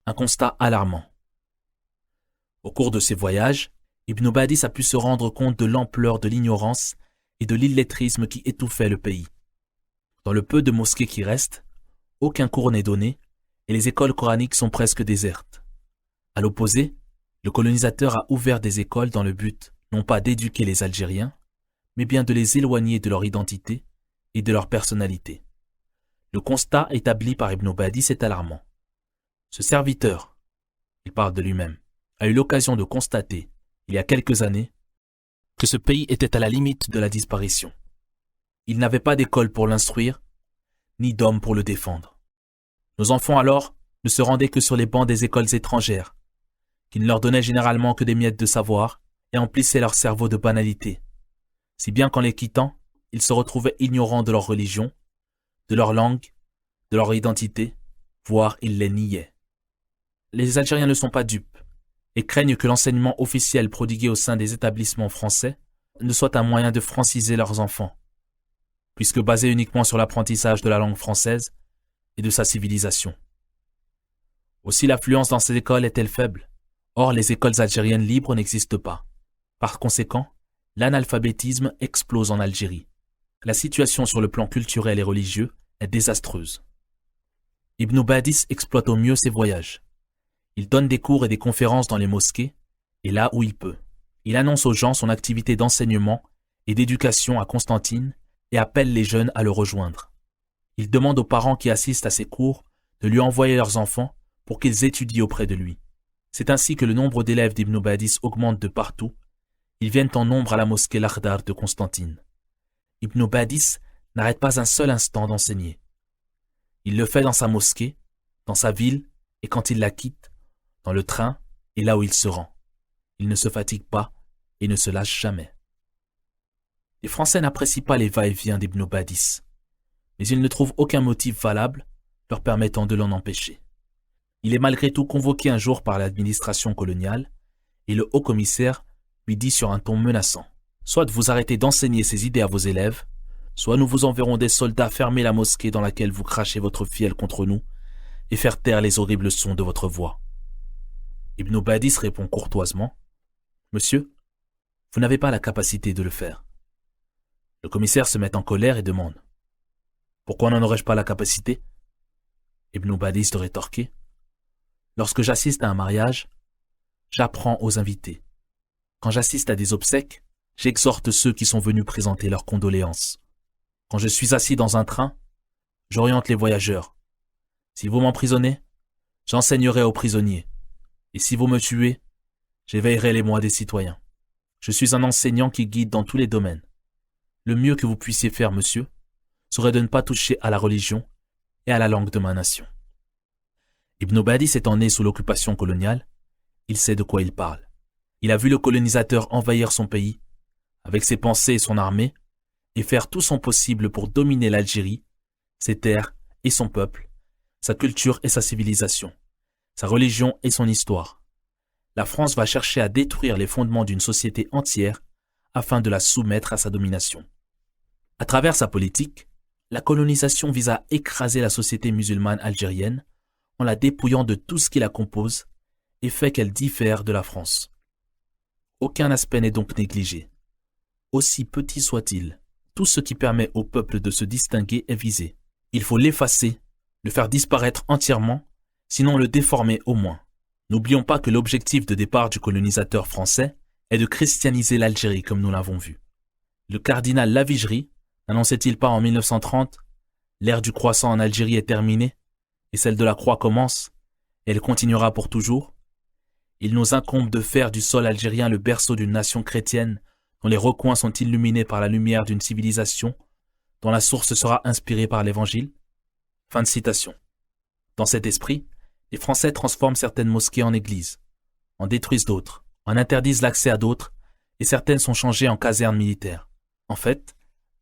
Un constat alarmant. Au cours de ses voyages, Ibn Badis a pu se rendre compte de l'ampleur de l'ignorance et de l'illettrisme qui étouffait le pays. Dans le peu de mosquées qui restent, aucun cours n'est donné et les écoles coraniques sont presque désertes. À l'opposé, le colonisateur a ouvert des écoles dans le but non pas d'éduquer les Algériens, mais bien de les éloigner de leur identité et de leur personnalité. Le constat établi par Ibn Badis est alarmant. Ce serviteur, il parle de lui-même, a eu l'occasion de constater, il y a quelques années, que ce pays était à la limite de la disparition. Il n'avait pas d'école pour l'instruire, ni d'hommes pour le défendre. Nos enfants alors ne se rendaient que sur les bancs des écoles étrangères, qui ne leur donnaient généralement que des miettes de savoir et emplissaient leur cerveau de banalités, si bien qu'en les quittant, ils se retrouvaient ignorants de leur religion, de leur langue, de leur identité, voire ils les niaient. Les Algériens ne sont pas dupes et craignent que l'enseignement officiel prodigué au sein des établissements français ne soit un moyen de franciser leurs enfants, puisque basé uniquement sur l'apprentissage de la langue française et de sa civilisation. Aussi l'affluence dans ces écoles est-elle faible. Or, les écoles algériennes libres n'existent pas. Par conséquent, l'analphabétisme explose en Algérie. La situation sur le plan culturel et religieux est désastreuse. Ibn Badis exploite au mieux ses voyages. Il donne des cours et des conférences dans les mosquées, et là où il peut. Il annonce aux gens son activité d'enseignement et d'éducation à Constantine et appelle les jeunes à le rejoindre. Il demande aux parents qui assistent à ses cours de lui envoyer leurs enfants pour qu'ils étudient auprès de lui. C'est ainsi que le nombre d'élèves d'Ibn Badis augmente de partout. Ils viennent en nombre à la mosquée L'Akhdar de Constantine. Ibn Badis n'arrête pas un seul instant d'enseigner. Il le fait dans sa mosquée, dans sa ville et quand il la quitte, dans le train et là où il se rend. Il ne se fatigue pas et ne se lâche jamais. Les Français n'apprécient pas les va-et-vient d'Ibn Badis, mais ils ne trouvent aucun motif valable leur permettant de l'en empêcher. Il est malgré tout convoqué un jour par l'administration coloniale et le haut-commissaire lui dit sur un ton menaçant « Soit vous arrêtez d'enseigner ces idées à vos élèves, soit nous vous enverrons des soldats fermer la mosquée dans laquelle vous crachez votre fiel contre nous et faire taire les horribles sons de votre voix. » Ibn Badis répond courtoisement « Monsieur, vous n'avez pas la capacité de le faire. » Le commissaire se met en colère et demande « Pourquoi n'en aurais-je pas la capacité ?» Ibn Badis de rétorquer « Lorsque j'assiste à un mariage, j'apprends aux invités. Quand j'assiste à des obsèques, j'exhorte ceux qui sont venus présenter leurs condoléances. Quand je suis assis dans un train, j'oriente les voyageurs. Si vous m'emprisonnez, j'enseignerai aux prisonniers. Et si vous me tuez, j'éveillerai les moi des citoyens. Je suis un enseignant qui guide dans tous les domaines. Le mieux que vous puissiez faire, monsieur, serait de ne pas toucher à la religion et à la langue de ma nation. » Ibn Badis étant né sous l'occupation coloniale, il sait de quoi il parle. Il a vu le colonisateur envahir son pays, avec ses pensées et son armée, et faire tout son possible pour dominer l'Algérie, ses terres et son peuple, sa culture et sa civilisation, sa religion et son histoire. La France va chercher à détruire les fondements d'une société entière afin de la soumettre à sa domination. À travers sa politique, la colonisation vise à écraser la société musulmane algérienne en la dépouillant de tout ce qui la compose et fait qu'elle diffère de la France. Aucun aspect n'est donc négligé. Aussi petit soit-il, tout ce qui permet au peuple de se distinguer est visé. Il faut l'effacer, le faire disparaître entièrement, sinon le déformer au moins. N'oublions pas que l'objectif de départ du colonisateur français est de christianiser l'Algérie comme nous l'avons vu. Le cardinal Lavigerie n'annonçait-il pas en 1930 « L'ère du croissant en Algérie est terminée et celle de la croix commence, et elle continuera pour toujours ». Il nous incombe de faire du sol algérien le berceau d'une nation chrétienne dont les recoins sont illuminés par la lumière d'une civilisation dont la source sera inspirée par l'Évangile. Fin de citation. Dans cet esprit, les Français transforment certaines mosquées en églises, en détruisent d'autres, en interdisent l'accès à d'autres, et certaines sont changées en casernes militaires. En fait,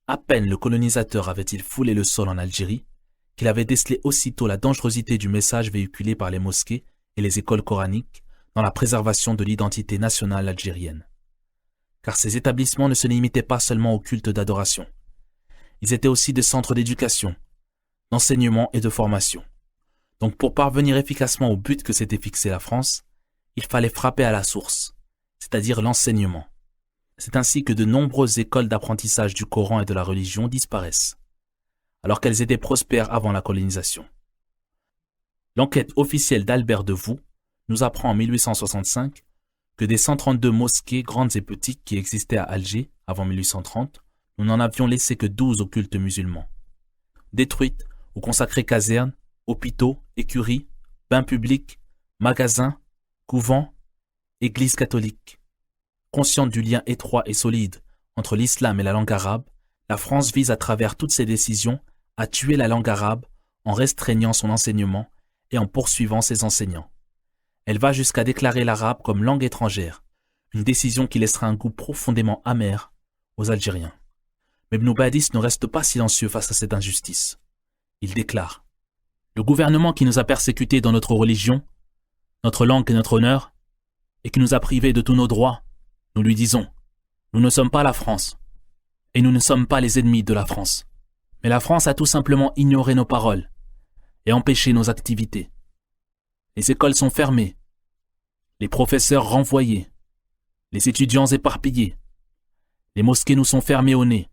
à peine le colonisateur avait-il foulé le sol en Algérie, qu'il avait décelé aussitôt la dangerosité du message véhiculé par les mosquées et les écoles coraniques dans la préservation de l'identité nationale algérienne. Car ces établissements ne se limitaient pas seulement au culte d'adoration. Ils étaient aussi des centres d'éducation, d'enseignement et de formation. Donc pour parvenir efficacement au but que s'était fixé la France, il fallait frapper à la source, c'est-à-dire l'enseignement. C'est ainsi que de nombreuses écoles d'apprentissage du Coran et de la religion disparaissent, alors qu'elles étaient prospères avant la colonisation. L'enquête officielle d'Albert de Voux nous apprend en 1865 que des 132 mosquées grandes et petites qui existaient à Alger avant 1830, nous n'en avions laissé que 12 au culte musulman. Détruites ou consacrées casernes, hôpitaux, écuries, bains publics, magasins, couvents, églises catholiques. Consciente du lien étroit et solide entre l'islam et la langue arabe, la France vise à travers toutes ses décisions à tuer la langue arabe en restreignant son enseignement et en poursuivant ses enseignants. Elle va jusqu'à déclarer l'arabe comme langue étrangère, une décision qui laissera un goût profondément amer aux Algériens. Mais Ibn Badis ne reste pas silencieux face à cette injustice. Il déclare : le gouvernement qui nous a persécutés dans notre religion, notre langue et notre honneur, et qui nous a privés de tous nos droits, nous lui disons : nous ne sommes pas la France, et nous ne sommes pas les ennemis de la France. Mais la France a tout simplement ignoré nos paroles et empêché nos activités. Les écoles sont fermées, les professeurs renvoyés, les étudiants éparpillés, les mosquées nous sont fermées au nez,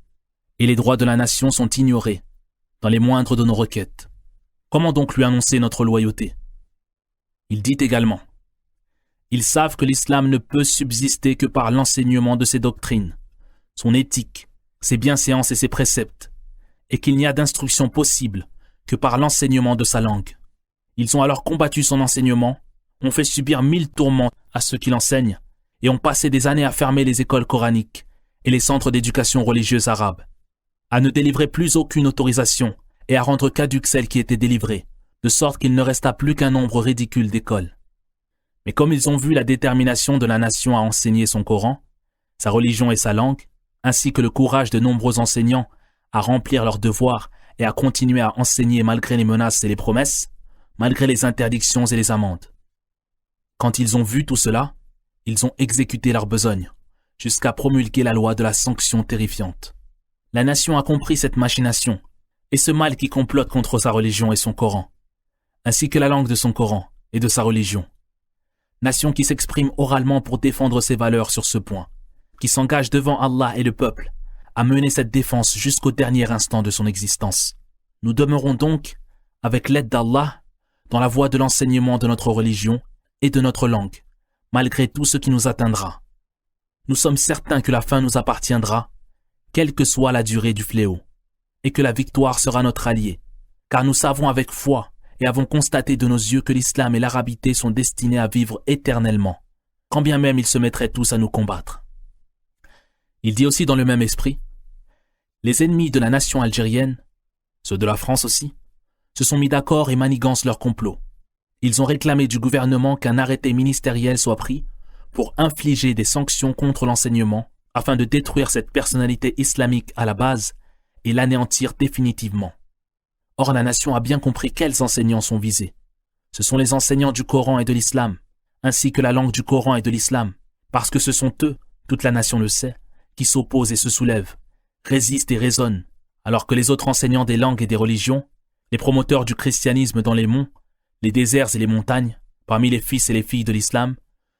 et les droits de la nation sont ignorés dans les moindres de nos requêtes. Comment donc lui annoncer notre loyauté ? Il dit également : ils savent que l'islam ne peut subsister que par l'enseignement de ses doctrines, son éthique, ses bienséances et ses préceptes, et qu'il n'y a d'instruction possible que par l'enseignement de sa langue. Ils ont alors combattu son enseignement, ont fait subir 1000 tourments à ceux qui l'enseignent, et ont passé des années à fermer les écoles coraniques et les centres d'éducation religieuse arabes, à ne délivrer plus aucune autorisation et à rendre caduque celle qui était délivrée, de sorte qu'il ne resta plus qu'un nombre ridicule d'écoles. Mais comme ils ont vu la détermination de la nation à enseigner son Coran, sa religion et sa langue, ainsi que le courage de nombreux enseignants à remplir leurs devoirs et à continuer à enseigner malgré les menaces et les promesses, malgré les interdictions et les amendes. Quand ils ont vu tout cela, ils ont exécuté leur besogne, jusqu'à promulguer la loi de la sanction terrifiante. La nation a compris cette machination, et ce mal qui complote contre sa religion et son Coran, ainsi que la langue de son Coran et de sa religion. Nation qui s'exprime oralement pour défendre ses valeurs sur ce point, qui s'engage devant Allah et le peuple à mener cette défense jusqu'au dernier instant de son existence. Nous demeurons donc, avec l'aide d'Allah, dans la voie de l'enseignement de notre religion et de notre langue, malgré tout ce qui nous atteindra. Nous sommes certains que la fin nous appartiendra, quelle que soit la durée du fléau, et que la victoire sera notre allié, car nous savons avec foi et avons constaté de nos yeux que l'islam et l'arabité sont destinés à vivre éternellement, quand bien même ils se mettraient tous à nous combattre. Il dit aussi dans le même esprit : les ennemis de la nation algérienne, ceux de la France aussi, se sont mis d'accord et manigancent leur complot. Ils ont réclamé du gouvernement qu'un arrêté ministériel soit pris pour infliger des sanctions contre l'enseignement afin de détruire cette personnalité islamique à la base et l'anéantir définitivement. Or, la nation a bien compris quels enseignants sont visés. Ce sont les enseignants du Coran et de l'islam, ainsi que la langue du Coran et de l'islam, parce que ce sont eux, toute la nation le sait, qui s'opposent et se soulèvent, résistent et raisonnent, alors que les autres enseignants des langues et des religions, les promoteurs du christianisme dans les monts, les déserts et les montagnes, parmi les fils et les filles de l'islam,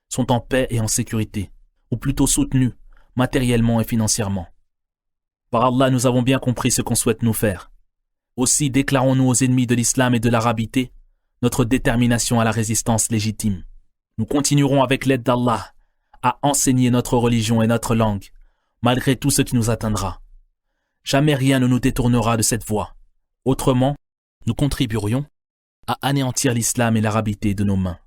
sont en paix et en sécurité, ou plutôt soutenus, matériellement et financièrement. Par Allah, nous avons bien compris ce qu'on souhaite nous faire. Aussi déclarons-nous aux ennemis de l'islam et de l'arabité notre détermination à la résistance légitime. Nous continuerons avec l'aide d'Allah à enseigner notre religion et notre langue, malgré tout ce qui nous atteindra. Jamais rien ne nous détournera de cette voie. Autrement, nous contribuerions à anéantir l'islam et l'arabité de nos mains.